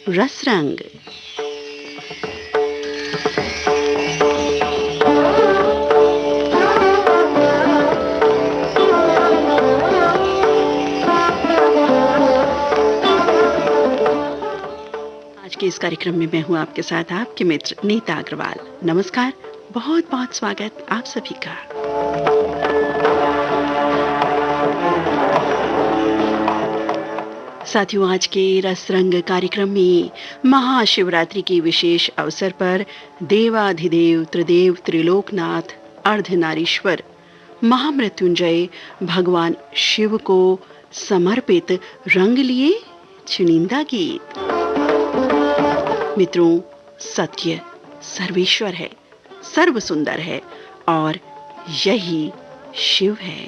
रसरंग। आज के इस कार्यक्रम में मैं हूं आपके साथ आपके मित्र नीता अग्रवाल। नमस्कार, बहुत बहुत स्वागत आप सभी का। साथियों, आज के रसरंग कार्यक्रम में महाशिवरात्रि के विशेष अवसर पर देवाधिदेव त्रिदेव त्रिलोकनाथ अर्धनारीश्वर महामृत्युंजय भगवान शिव को समर्पित रंग लिए चुनिंदा गीत। मित्रों, सत्य सर्वेश्वर है, सर्व सुंदर है और यही शिव है।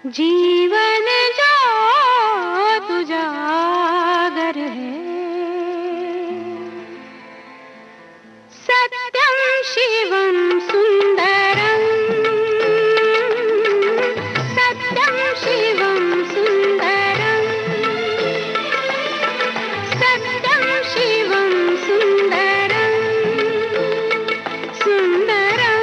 जीवन जो उजागर है, सत्यम शिवम सुंदरम, सत्यम शिवम सुंदरम, सत्यम शिवम सुंदरम, सुंदरम।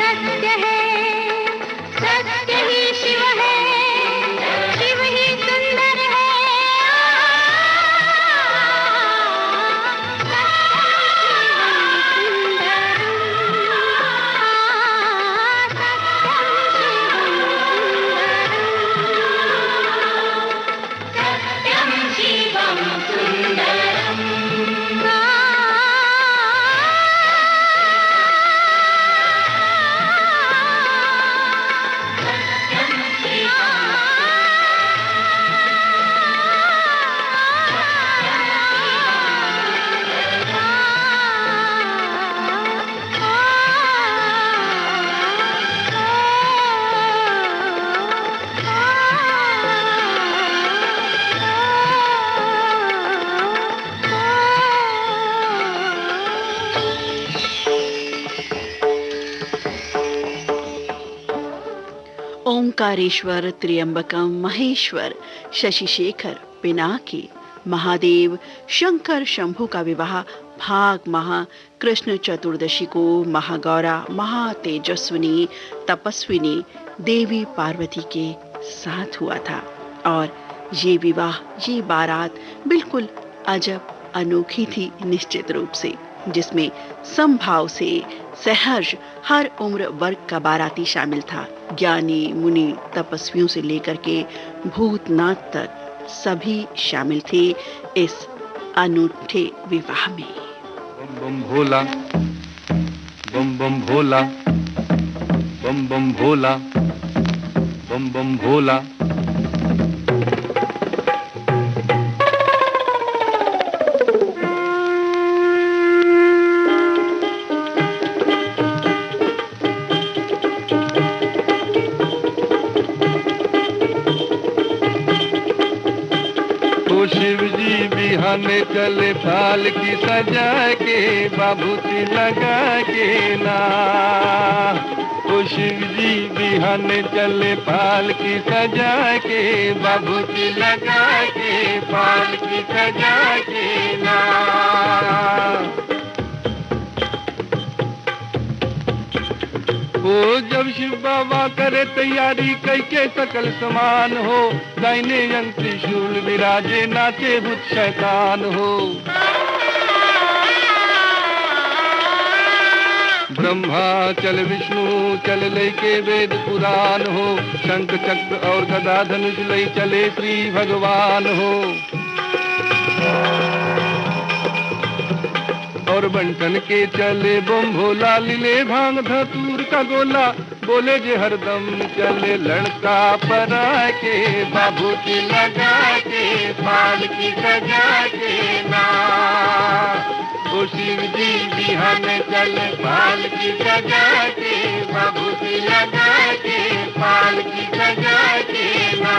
सत्य है, सत्य ही शिव है, शिव ही सुंदर है। सत्यम शिवम सुंदरम। ओंकारेश्वर, त्र्यंबकम, महेश्वर, शशिशेखर, पिनाकी, महादेव, शंकर, शंभु का विवाह भाग महा कृष्ण चतुर्दशी को महागौरा, महातेजस्विनी, तपस्विनी देवी पार्वती के साथ हुआ था। और ये विवाह, ये बारात बिल्कुल अजब अनोखी थी निश्चित रूप से, जिसमें समभाव से सहर्ष हर उम्र वर्ग का बाराती शामिल था। ज्ञानी, मुनि, तपस्वियों से लेकर के भूतनाथ तक सभी शामिल थे इस अनूठे विवाह में। बम बम भोला, बम बम भोला, बम बम भोला, बम बम भोला। शिव जी बिहाने चले फाल की सजा के, बाबूती लगा के ना। ओ शिव जी बिहाने चले फाल की सजा के, बाबूती लगा के, फाल की सजा के ना। ओ जब शिव बाबा करे तैयारी कई के सकल समान हो, दाहिने अंग त्रिशूल विराजे, नाचे भूत शैतान हो। ब्रह्मा चल, विष्णु चल, लेके वेद पुराण हो, शंख चक्र और गदा धनुष लई चले श्री भगवान हो। और बंटन के चले बम भोला, लीले भांग धतूर का गोला, बोले जे हरदम चले लड़का परा के, बाबूती लगा के, फाल की सजा के ना। ओ शिव जी बिहाने चले फाल की सजा के, बाबूती लगा के, फाल की सजा के ना।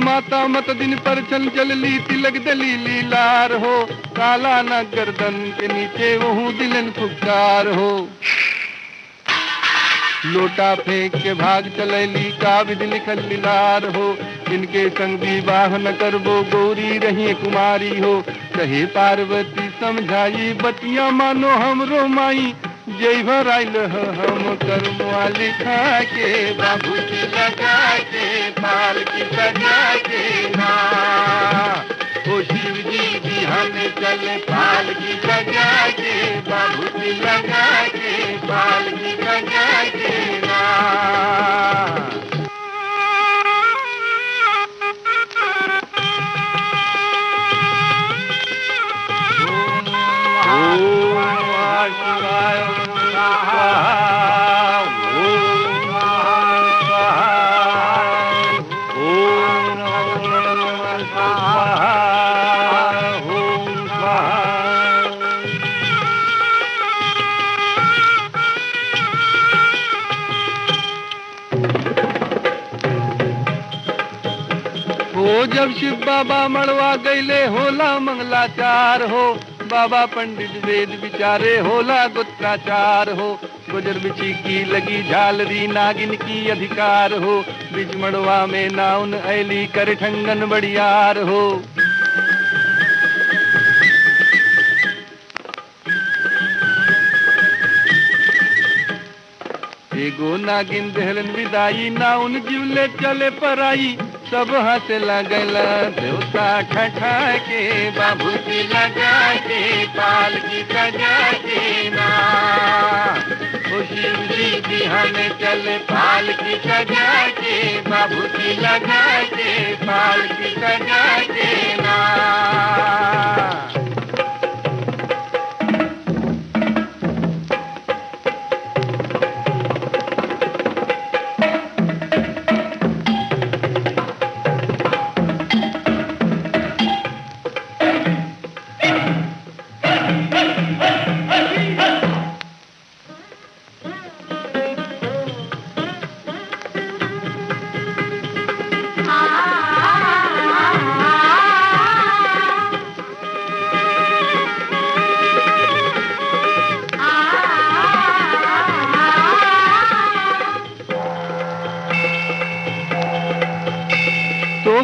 माता मत दिन पर चल चल ली, तिलक दलीली लार हो, काला न गर्दन के नीचे वहू दिलन फुकार हो। लोटा फेंक के भाग चलैली, का विधि लिखल लीलार हो, इनके संग विवाह न करबो, गौरी रही कुमारी हो। कहे पार्वती समझाई, बतिया मानो हमरो माई, जय भराइल हम कर्मवा लिखा के, बाबूती लगा के, फाल की सजा के ना। ओ शिव जी बिहाने चले फाल की सजा के, बाबूती लगा के, फाल की सजा के ना। जब शिव बाबा मड़वा गईले होला मंगलाचार हो, बाबा पंडित वेद विचारे होला गुत्राचार हो। गुजर बिछी की लगी झालरी नागिन की अधिकार हो, बिच मड़वा में नाउन ऐली कर ठंगन बड़ियार हो। एगो नागिन दहलन विदाई, नाउन जीवले चले पराई, सब हंसे लगल देवता ठठा के, बाबूजी लगा के पाल की सजा के ना। ओ शिव जी बिहाने चले पाल की सजा के, बाबूजी लगा के पाल की सजा के ना।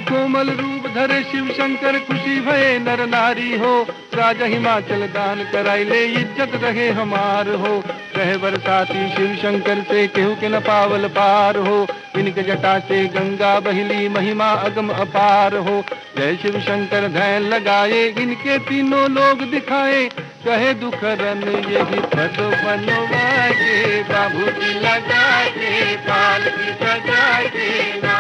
कोमल रूप धरे शिव शंकर खुशी भये नर नारी हो, राजा हिमाचल दान कराइले इज्जत रहे हमार हो। कहे बरसाती शिव शंकर से केहू के न पावल पार हो, इनके जटा से गंगा बहिली महिमा अगम अपार हो। जय शिव शंकर ध्यान लगाए इनके तीनों लोग दिखाए, कहे दुख रन यही पद बनवाए, बाबूजी लगा के पाल की सजा के ना।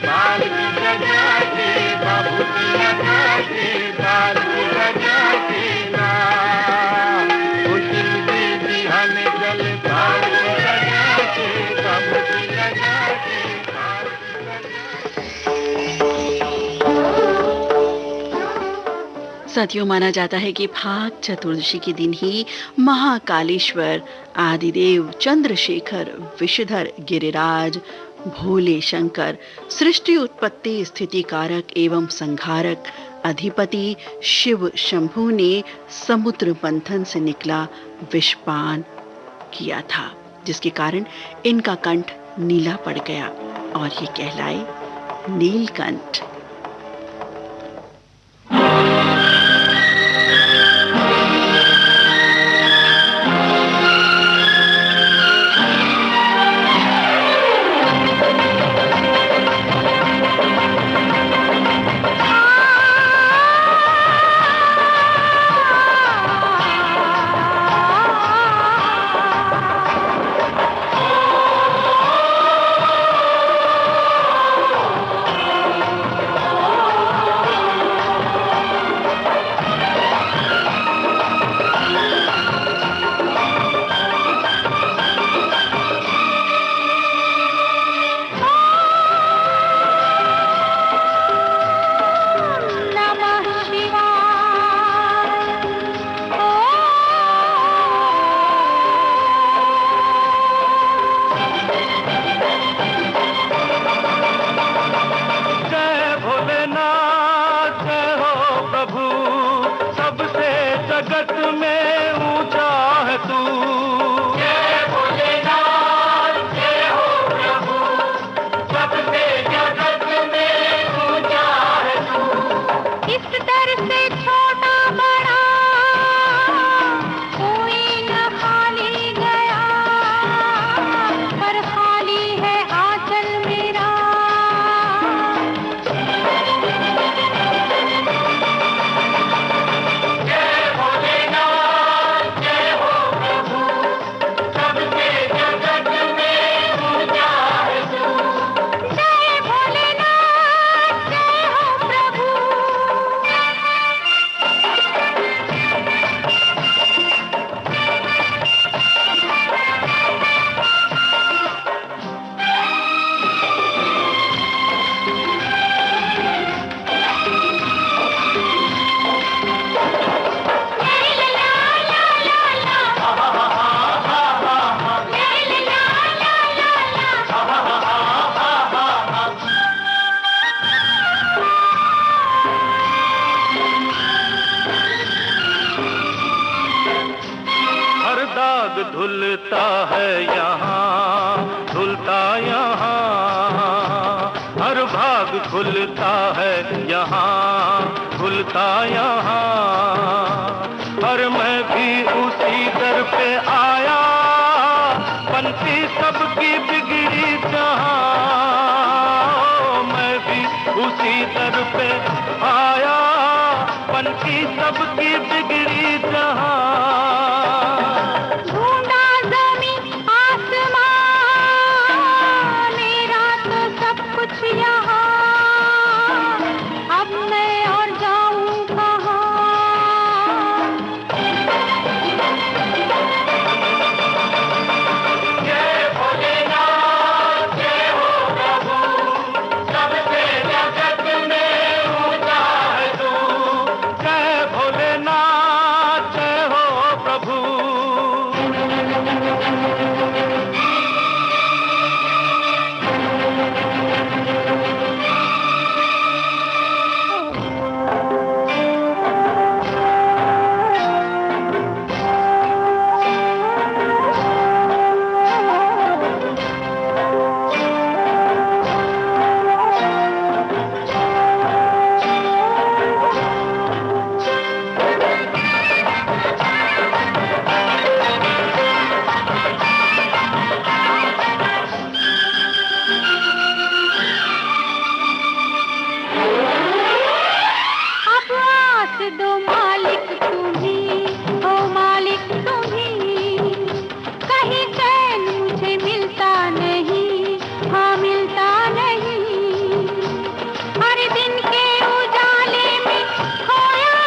पाल की सजा के, बाबूजी लगा के पाल की सजा के ना। ओ शिव जी बिहाने चले पाल की सजा के, बाबूजी लगा के पाल की सजा। साथियों, माना जाता है कि फाग चतुर्दशी के दिन ही महाकालेश्वर, आदिदेव, चंद्रशेखर, विषधर, गिरिराज, भोले शंकर, सृष्टि उत्पत्ति स्थिति कारक एवं संहारक अधिपति शिव शंभु ने समुद्र मंथन से निकला विषपान किया था, जिसके कारण इनका कंठ नीला पड़ गया और ये कहलाए नीलकंठ। भाग धुलता है यहाँ, धुलता यहाँ, हर भाग खुलता है यहाँ, खुलता यहाँ, और मैं भी उसी दर पे आया, बनती सबकी बिगड़ी जहाँ, मैं भी उसी दर पे आया, बनती सबकी बिगड़ी जहाँ। ढूंढा ज़मीं आसमां, मेरा तो सब कुछ यहाँ, अब मैं और जाऊं कहाँ। जय भोलेनाथ, जय हो प्रभु, सबसे जगत में ऊंचा है तू। जय भोलेनाथ, जय हो प्रभु। अब आस दो मालिक तुम्ही, ओ मालिक तुम्ही, कहीं चैन मुझे मिलता नहीं, हाँ मिलता नहीं। हर दिन के उजाले में खोया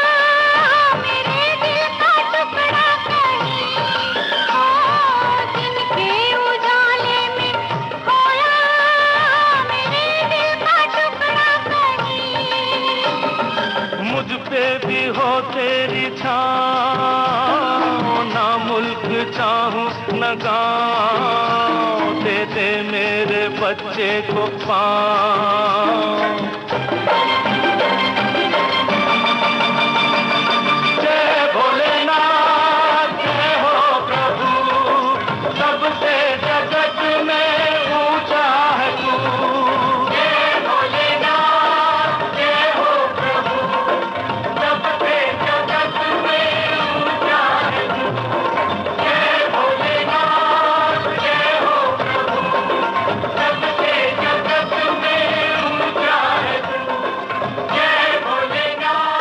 मेरे दिल का टुकड़ा कहीं, ओ दिन के उजाले में खोया मेरे दिल का टुकड़ा कहीं। मुझ पे भी हो तेरी छाँव, ना मुल्क चाहूं न गाँव, दे दे मेरे बच्चे को पाँव। जय भोलेनाथ, जय हो प्रभु, सबसे जगत में ऊंचा है तू। जय भोलेनाथ, जय हो प्रभु, सबसे जगत में ऊंचा है तू। जय भोलेनाथ, जय हो प्रभु, सबसे जगत में ऊंचा है तू। जय भोलेनाथ।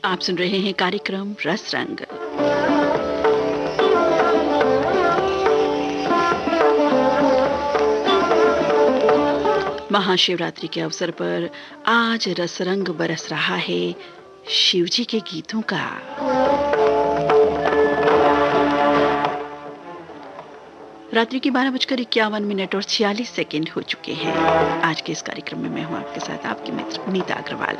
आप सुन रहे हैं कार्यक्रम रस रंग। महाशिवरात्रि के अवसर पर आज रसरंग बरस रहा है शिवजी के गीतों का। रात्रि की 12:51 और 46 सेकेंड हो चुके हैं। आज के इस कार्यक्रम में मैं हूं आपके साथ आपकी मित्र नीता अग्रवाल।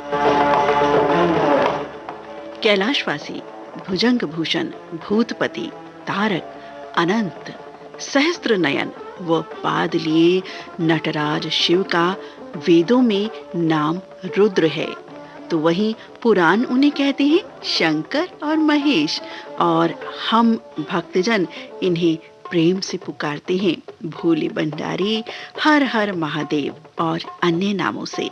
कैलाशवासी, भुजंग भूषण, भूतपति, तारक, अनंत, सहस्त्र नयन व पाद लिए नटराज शिव का वेदों में नाम रुद्र है, तो वहीं पुराण उन्हें कहते हैं शंकर और महेश, और हम भक्तजन इन्हें प्रेम से पुकारते हैं भोले भंडारी, हर हर महादेव और अन्य नामों से।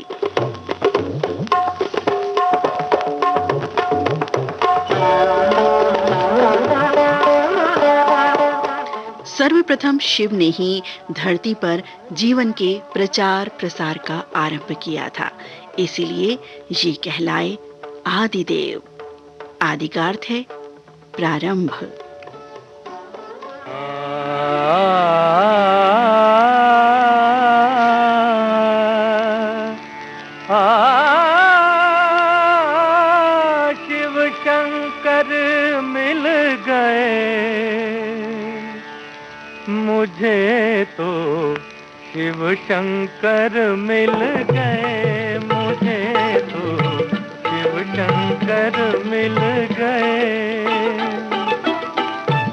सर्वप्रथम शिव ने ही धरती पर जीवन के प्रचार प्रसार का आरंभ किया था, इसीलिए ये कहलाए आदिदेव। आदि का अर्थ है प्रारंभ। शिव शंकर मिल गए मुझे, तो शिव शंकर मिल गए मुझे, तो शिव शंकर मिल गए।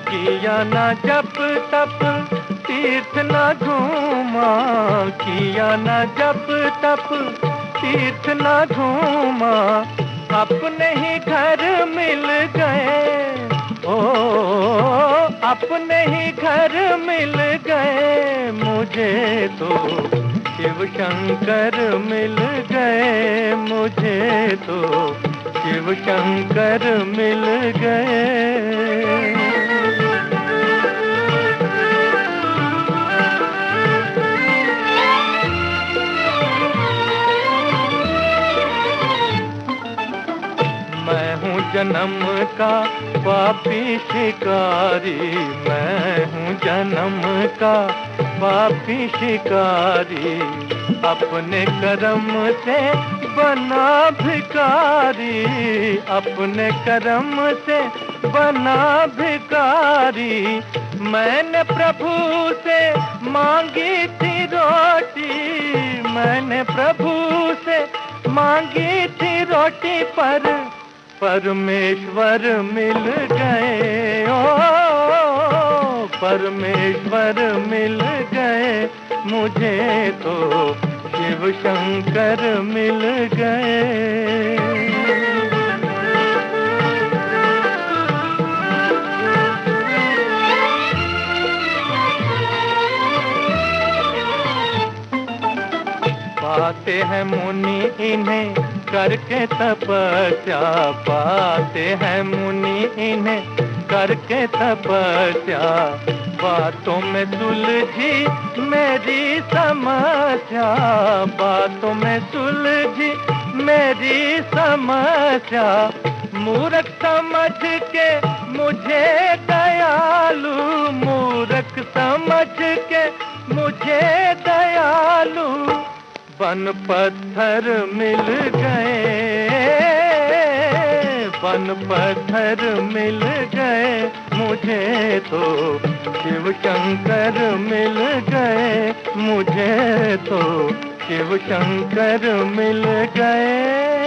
किया ना जप तप तीर्थ न घूमा, किया ना जप तप तीर्थ न घूमा, अपने ही घर मिल गए, ओ अपने ही घर मिल गए मुझे तो, शिव शंकर मिल गए मुझे तो, शिव शंकर मिल गए। जन्म का पापी शिकारी, मैं हूँ जन्म का पापी शिकारी, अपने कर्म से बना भिखारी, अपने कर्म से बना भिखारी। मैंने प्रभु से मांगी थी रोटी, मैंने प्रभु से मांगी थी रोटी, पर परमेश्वर मिल गए, ओ परमेश्वर मिल गए मुझे तो, शिव शंकर मिल गए। पाते हैं मुनि इन्हें करके तपस्या, पाते हैं मुनि इन्हें करके तपस्या, बातों में सुलझी मेरी समस्या, बातों में सुलझी मेरी समस्या। मूर्ख समझ के मुझे दयालु, मूर्ख समझ के मुझे दयालु, बन पत्थर मिल गए, बन पत्थर मिल गए मुझे तो, शिव शंकर मिल गए मुझे तो, शिव शंकर मिल गए।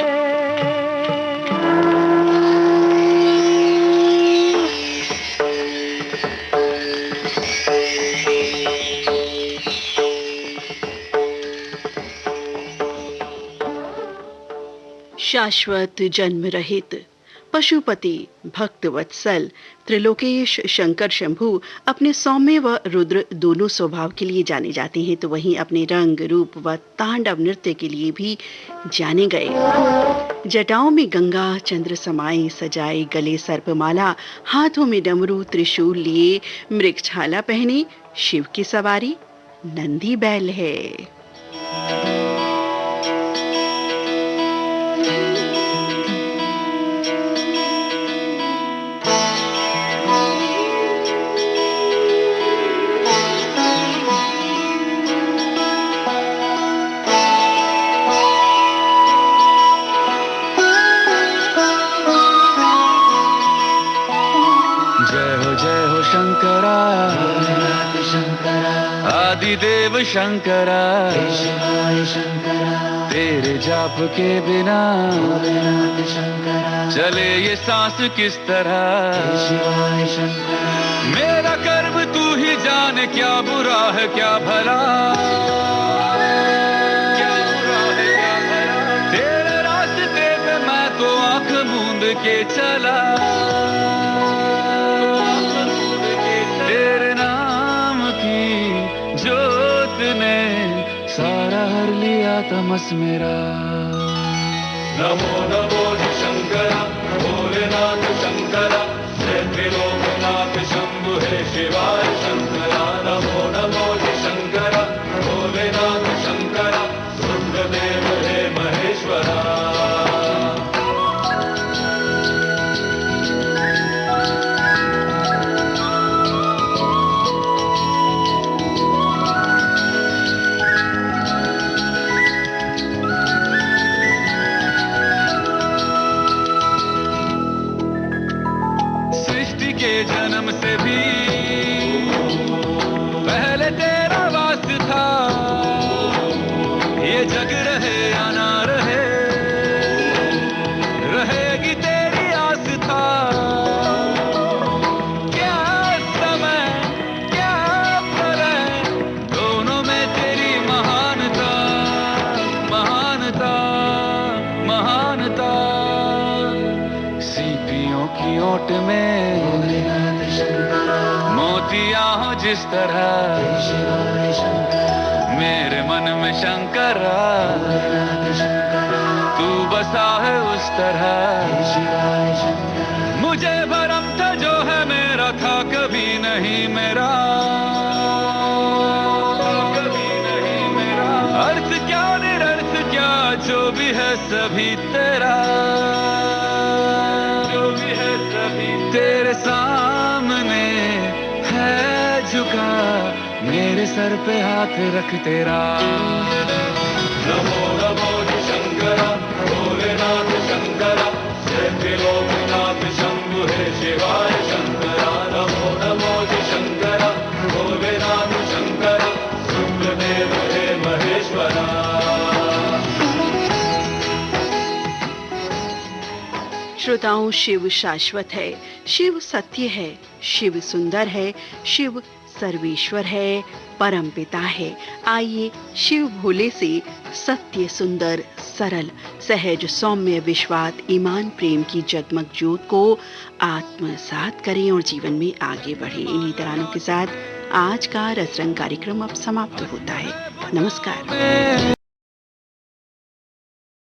शाश्वत जन्म रहित पशुपति भक्त वत्सल त्रिलोकेश शंकर शंभु अपने सौम्य व रुद्र दोनों स्वभाव के लिए जाने जाते हैं, तो वहीं अपने रंग रूप व तांडव नृत्य के लिए भी जाने गए। जटाओं में गंगा चंद्र समाये सजाए, गले सर्पमाला, हाथों में डमरू त्रिशूल लिए, मृगछाला पहने शिव की सवारी नंदी बैल है। आदिदेव शंकरा, तेरे जाप के बिना चले ये सांस किस तरह, मेरा कर्म तू ही जाने, क्या बुरा है क्या भला, क्या बुरा है क्या भला, तेरे रास्ते पे मैं तो आंख मूंद के चला, तेरे नाम की जोत ने सारा हर लिया तमस मेरा। नमो नमो शंकरा, भोलेनाथ शंकरा, त्रिलोकनाथ शंभु हे शिवाय शंकरा। नमो नमो शंकरा, भोलेनाथ शंकरा, रुद्रदेव हे महेश्वरा। जन्म से भी पहले तेरा वास था, ये जग रहे या ना रहे, रहेगी तेरी आस था। क्या समय क्या प्रलय, दोनों में तेरी महानता, महानता, महानता। की ओट में मोतिया हो जिस तरह मेरे मन में शंकरा तू बसा है उस तरह मुझे भरम था जो है मेरा था कभी नहीं मेरा अर्थ क्या निरर्थ क्या जो भी है सभी तेरा जो भी है सभी तेरे सामने है झुका मेरे सर पे हाथ रख तेरा नमो नमो शंकर भोलेनाथ शंकर त्रिलोकनाथ शंभु हे शिवाय शंकरा नमो नमो शंकर भोलेनाथ शंकर सुप्रदेव हे महेश्वरा। श्रोताओं, शिव शाश्वत है, शिव सत्य है, शिव सुंदर है, शिव सर्वेश्वर है, परम पिता है। आइए शिव भोले से सत्य, सुंदर, सरल, सहज, सौम्य, विश्वास, ईमान, प्रेम की जगमग ज्योत को आत्मसात करें और जीवन में आगे बढ़ें। इन्हीं तरानों के साथ आज का रसरंग कार्यक्रम अब समाप्त होता है। नमस्कार।